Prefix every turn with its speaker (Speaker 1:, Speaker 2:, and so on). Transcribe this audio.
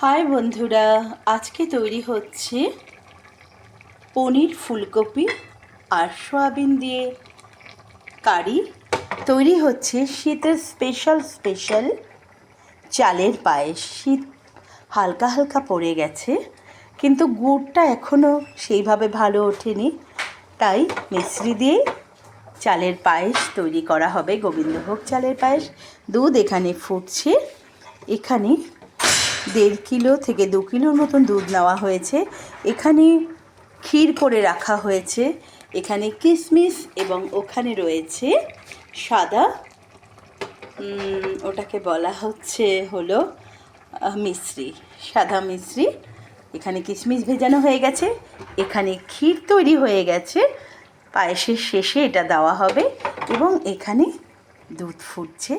Speaker 1: High বন্ধুরা, আজকে তৈরি হচ্ছে পনির, ফুলকপি আর সয়াবিন দিয়ে কারি। তৈরি হচ্ছে শীতের স্পেশাল চালের পায়েস। শীত হালকা হালকা পড়ে গেছে, কিন্তু গুড়টা এখনও সেইভাবে ভালো ওঠেনি, তাই মিশ্রি দিয়ে চালের পায়েস তৈরি করা হবে, গোবিন্দভোগ চালের পায়েস। দুধ এখানে ফুটছে। এখানে 1.5 কিলো থেকে 2 কিলোর মতন দুধ নেওয়া হয়েছে। এখানে ক্ষীর করে রাখা হয়েছে। এখানে কিশমিশ এবং ওখানে রয়েছে সাদা, ওটাকে বলা হলো মিশ্রি, সাদা মিশ্রি। এখানে কিশমিশ ভেজানো হয়ে গেছে। এখানে ক্ষীর তৈরি হয়ে গেছে, পায়েসের শেষে এটা দেওয়া হবে। এবং এখানে দুধ ফুটছে।